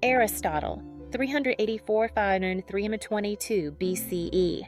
Aristotle, 384–322 BCE,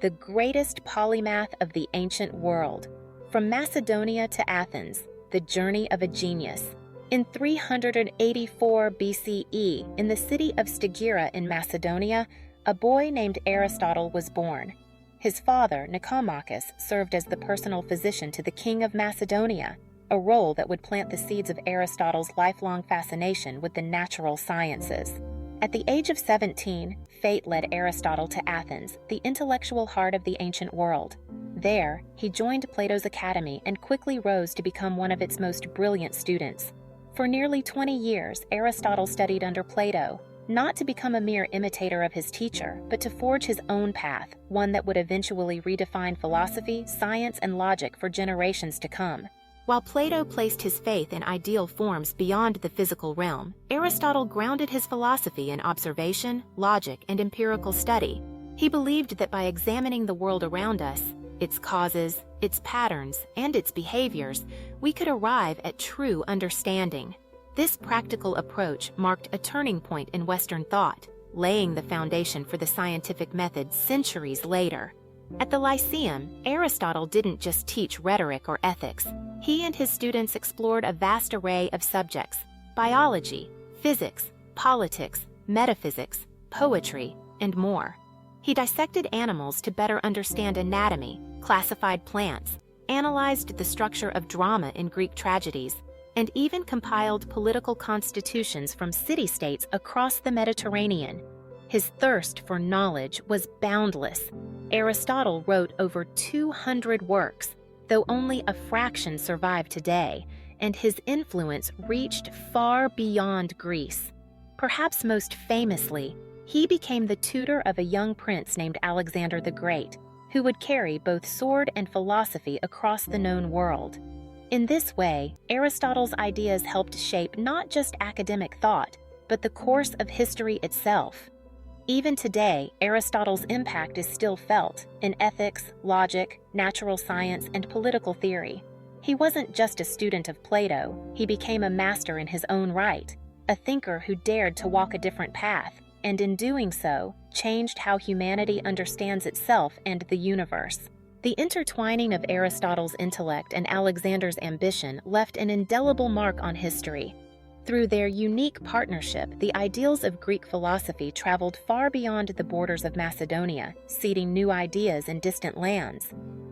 the greatest polymath of the ancient world. From Macedonia to Athens, the journey of a genius. In 384 BCE, in the city of Stagira in Macedonia, a boy named Aristotle was born. His father, Nicomachus, served as the personal physician to the king of Macedonia, a role that would plant the seeds of Aristotle's lifelong fascination with the natural sciences. At the age of 17, fate led Aristotle to Athens, the intellectual heart of the ancient world. There, he joined Plato's academy and quickly rose to become one of its most brilliant students. For nearly 20 years, Aristotle studied under Plato, not to become a mere imitator of his teacher, but to forge his own path, one that would eventually redefine philosophy, science, and logic for generations to come. While Plato placed his faith in ideal forms beyond the physical realm, Aristotle grounded his philosophy in observation, logic, and empirical study. He believed that by examining the world around us, its causes, its patterns, and its behaviors, we could arrive at true understanding. This practical approach marked a turning point in Western thought, laying the foundation for the scientific method centuries later. At the Lyceum, Aristotle didn't just teach rhetoric or ethics. He and his students explored a vast array of subjects: biology, physics, politics, metaphysics, poetry, and more. He dissected animals to better understand anatomy, classified plants, analyzed the structure of drama in Greek tragedies, and even compiled political constitutions from city-states across the Mediterranean. His thirst for knowledge was boundless. Aristotle wrote over 200 works, though only a fraction survive today, and his influence reached far beyond Greece. Perhaps most famously, he became the tutor of a young prince named Alexander the Great, who would carry both sword and philosophy across the known world. In this way, Aristotle's ideas helped shape not just academic thought, but the course of history itself. Even today, Aristotle's impact is still felt in ethics, logic, natural science, and political theory. He wasn't just a student of Plato, he became a master in his own right, a thinker who dared to walk a different path, and in doing so, changed how humanity understands itself and the universe. The intertwining of Aristotle's intellect and Alexander's ambition left an indelible mark on history. Through their unique partnership, the ideals of Greek philosophy traveled far beyond the borders of Macedonia, seeding new ideas in distant lands.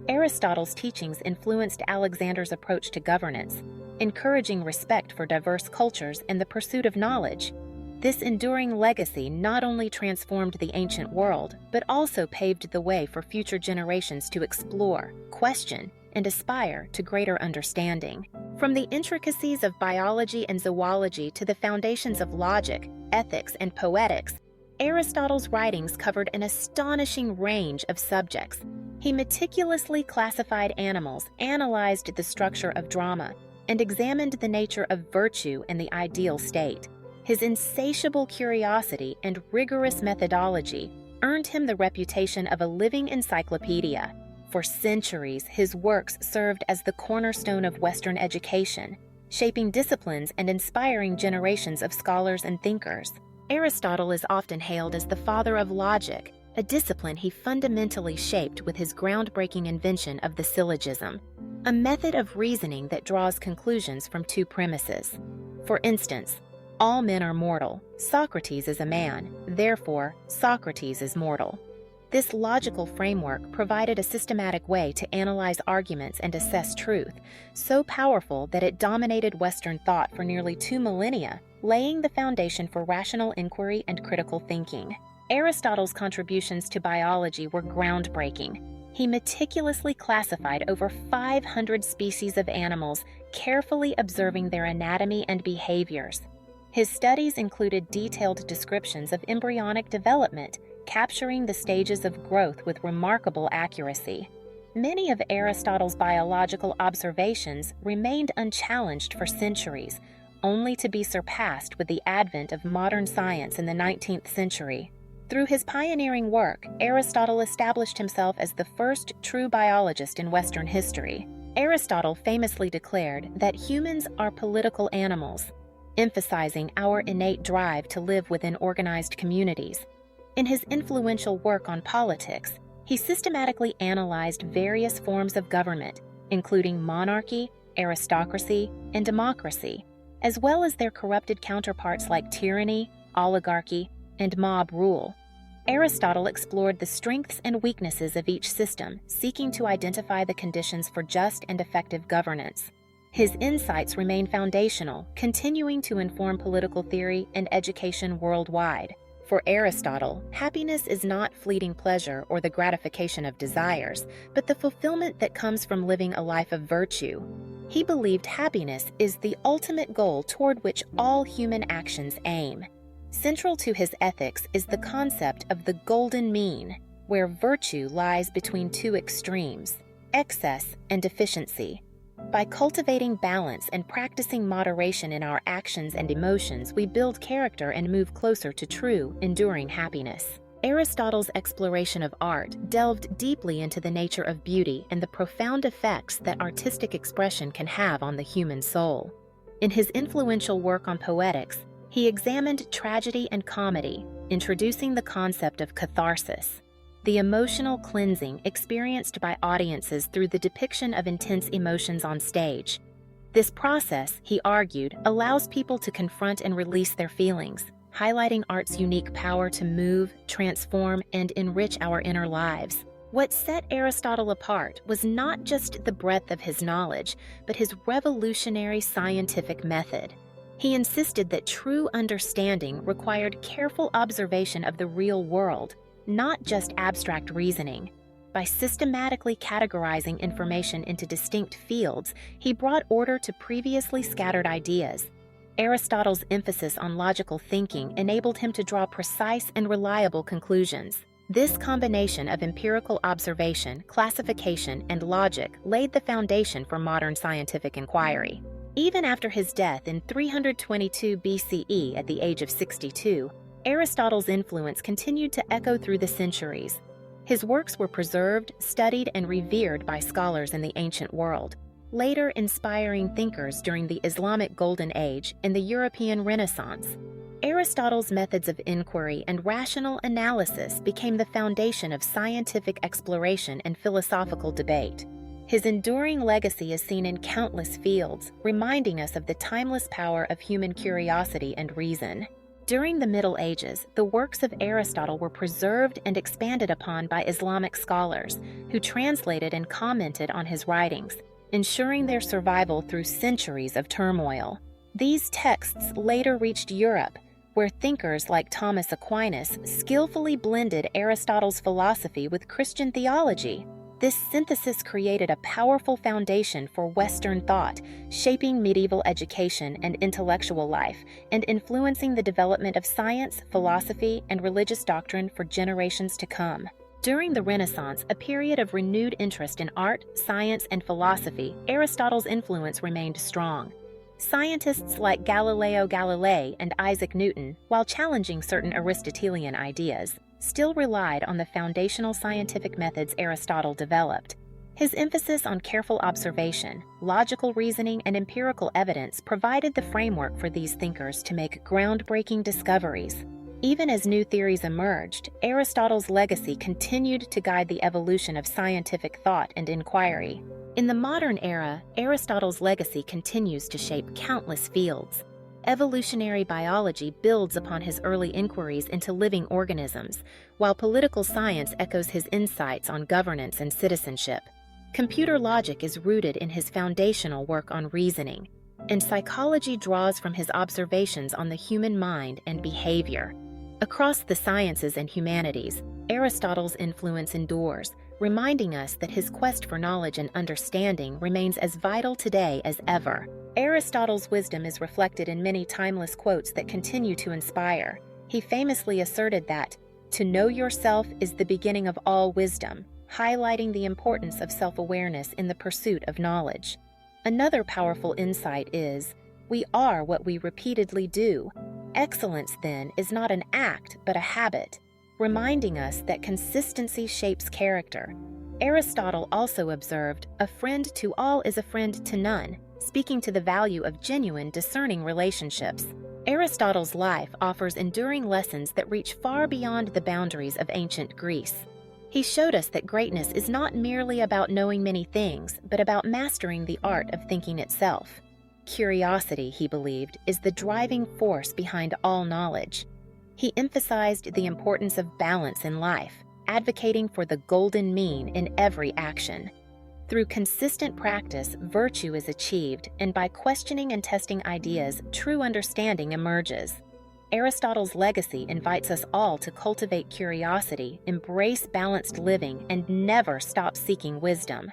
Aristotle's teachings influenced Alexander's approach to governance, encouraging respect for diverse cultures and the pursuit of knowledge. This enduring legacy not only transformed the ancient world, but also paved the way for future generations to explore, question, and aspire to greater understanding. From the intricacies of biology and zoology to the foundations of logic, ethics, and poetics, Aristotle's writings covered an astonishing range of subjects. He meticulously classified animals, analyzed the structure of drama, and examined the nature of virtue and the ideal state. His insatiable curiosity and rigorous methodology earned him the reputation of a living encyclopedia. For centuries, his works served as the cornerstone of Western education, shaping disciplines and inspiring generations of scholars and thinkers. Aristotle is often hailed as the father of logic, a discipline he fundamentally shaped with his groundbreaking invention of the syllogism, a method of reasoning that draws conclusions from two premises. For instance, all men are mortal. Socrates is a man. Therefore, Socrates is mortal. This logical framework provided a systematic way to analyze arguments and assess truth, so powerful that it dominated Western thought for nearly 2 millennia, laying the foundation for rational inquiry and critical thinking. Aristotle's contributions to biology were groundbreaking. He meticulously classified over 500 species of animals, carefully observing their anatomy and behaviors. His studies included detailed descriptions of embryonic development, capturing the stages of growth with remarkable accuracy. Many of Aristotle's biological observations remained unchallenged for centuries, only to be surpassed with the advent of modern science in the 19th century. Through his pioneering work, Aristotle established himself as the first true biologist in Western history. Aristotle famously declared that humans are political animals. emphasizing our innate drive to live within organized communities. In his influential work on politics, he systematically analyzed various forms of government, including monarchy, aristocracy, and democracy, as well as their corrupted counterparts like tyranny, oligarchy, and mob rule. Aristotle explored the strengths and weaknesses of each system, seeking to identify the conditions for just and effective governance. His insights remain foundational, continuing to inform political theory and education worldwide. For Aristotle, happiness is not fleeting pleasure or the gratification of desires, but the fulfillment that comes from living a life of virtue. He believed happiness is the ultimate goal toward which all human actions aim. Central to his ethics is the concept of the golden mean, where virtue lies between two extremes, excess and deficiency. By cultivating balance and practicing moderation in our actions and emotions, we build character and move closer to true, enduring happiness. Aristotle's exploration of art delved deeply into the nature of beauty and the profound effects that artistic expression can have on the human soul. In his influential work on poetics, he examined tragedy and comedy, introducing the concept of catharsis, the emotional cleansing experienced by audiences through the depiction of intense emotions on stage. This process, he argued, allows people to confront and release their feelings, highlighting art's unique power to move, transform, and enrich our inner lives. What set Aristotle apart was not just the breadth of his knowledge, but his revolutionary scientific method. He insisted that true understanding required careful observation of the real world, not just abstract reasoning. By systematically categorizing information into distinct fields, he brought order to previously scattered ideas. Aristotle's emphasis on logical thinking enabled him to draw precise and reliable conclusions. This combination of empirical observation, classification, and logic laid the foundation for modern scientific inquiry. Even after his death in 322 BCE at the age of 62, Aristotle's influence continued to echo through the centuries. His works were preserved, studied, and revered by scholars in the ancient world, later inspiring thinkers during the Islamic Golden Age and the European Renaissance. Aristotle's methods of inquiry and rational analysis became the foundation of scientific exploration and philosophical debate. His enduring legacy is seen in countless fields, reminding us of the timeless power of human curiosity and reason. During the Middle Ages, the works of Aristotle were preserved and expanded upon by Islamic scholars, who translated and commented on his writings, ensuring their survival through centuries of turmoil. These texts later reached Europe, where thinkers like Thomas Aquinas skillfully blended Aristotle's philosophy with Christian theology. This synthesis created a powerful foundation for Western thought, shaping medieval education and intellectual life, and influencing the development of science, philosophy, and religious doctrine for generations to come. During the Renaissance, a period of renewed interest in art, science, and philosophy, Aristotle's influence remained strong. Scientists like Galileo Galilei and Isaac Newton, while challenging certain Aristotelian ideas, still relied on the foundational scientific methods Aristotle developed. His emphasis on careful observation, logical reasoning, and empirical evidence provided the framework for these thinkers to make groundbreaking discoveries. Even as new theories emerged, Aristotle's legacy continued to guide the evolution of scientific thought and inquiry. In the modern era, Aristotle's legacy continues to shape countless fields. Evolutionary biology builds upon his early inquiries into living organisms, while political science echoes his insights on governance and citizenship. Computer logic is rooted in his foundational work on reasoning, and psychology draws from his observations on the human mind and behavior. Across the sciences and humanities, Aristotle's influence endures, reminding us that his quest for knowledge and understanding remains as vital today as ever. Aristotle's wisdom is reflected in many timeless quotes that continue to inspire. He famously asserted that, "To know yourself is the beginning of all wisdom," highlighting the importance of self-awareness in the pursuit of knowledge. Another powerful insight is, we are what we repeatedly do. Excellence, then, is not an act, but a habit, reminding us that consistency shapes character. Aristotle also observed, "A friend to all is a friend to none," speaking to the value of genuine, discerning relationships. Aristotle's life offers enduring lessons that reach far beyond the boundaries of ancient Greece. He showed us that greatness is not merely about knowing many things, but about mastering the art of thinking itself. Curiosity, he believed, is the driving force behind all knowledge. He emphasized the importance of balance in life, advocating for the golden mean in every action. Through consistent practice, virtue is achieved, and by questioning and testing ideas, true understanding emerges. Aristotle's legacy invites us all to cultivate curiosity, embrace balanced living, and never stop seeking wisdom.